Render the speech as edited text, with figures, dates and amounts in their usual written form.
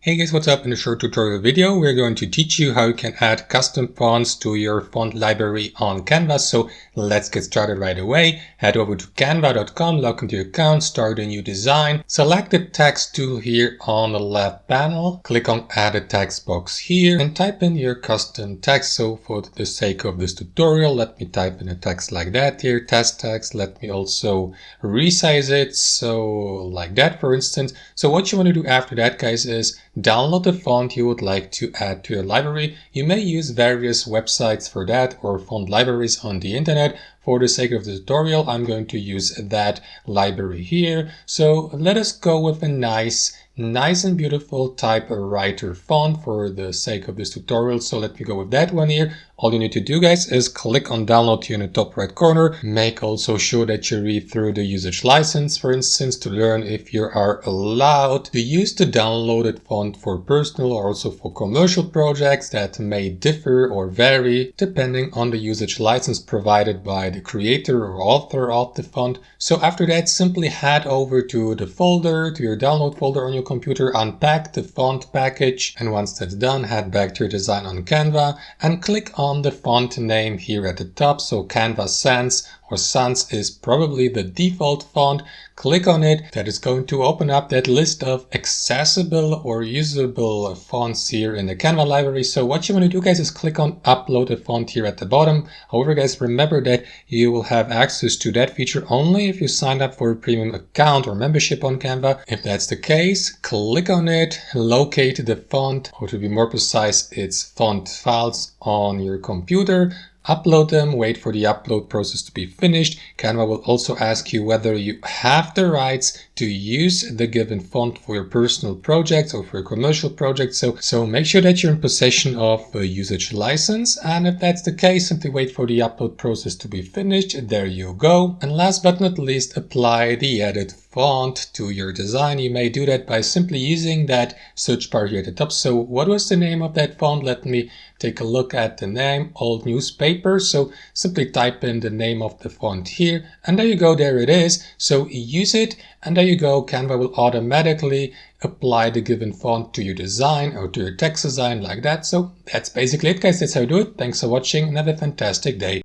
Hey guys, what's up? In a short tutorial video, we're going to teach you how you can add custom fonts to your font library on Canva. So let's get started right away. Head over to canva.com, log into your account, start a new design. Select the text tool here on the left panel. Click on add a text box here and type in your custom text. So for the sake of this tutorial, let me type in a text like that here, test text. Let me also resize it. So like that, for instance. So what you want to do after that, guys, is download the font you would like to add to your library. You may use various websites for that or font libraries on the internet. For the sake of the tutorial, I'm going to use that library here. So let us go with a nice and beautiful typewriter font for the sake of this tutorial. So let me go with that one here. All you need to do, guys, is click on download here in the top right corner. Make also sure that you read through the usage license, for instance, to learn if you are allowed to use the downloaded font for personal or also for commercial projects. That may differ or vary depending on the usage license provided by the creator or author of the font. So after that, simply head over to the folder, to your download folder on your computer, unpack the font package, and once that's done, head back to your design on Canva and click on the font name here at the top. So Canva Sans or Sans is probably the default font. Click on it. That is going to open up that list of accessible or usable fonts here in the Canva library. So what you want to do, guys, is click on upload a font here at the bottom. However, guys, remember that you will have access to that feature only if you signed up for a premium account or membership on Canva. If that's the case, click on it, locate the font, or to be more precise, its font files on your computer. Upload them, wait for the upload process to be finished. Canva will also ask you whether you have the rights to use the given font for your personal projects or for your commercial projects. So make sure that you're in possession of a usage license. And if that's the case, simply wait for the upload process to be finished. There you go. And last but not least, apply the added font to your design. You may do that by simply using that search bar here at the top. So what was the name of that font? Let me take a look at the name, Old Newspaper. So simply type in the name of the font here, and there you go, there it is. So use it, and there you go. Canva will automatically apply the given font to your design or to your text design like that. So that's basically it, guys. That's how you do it. Thanks for watching and have a fantastic day.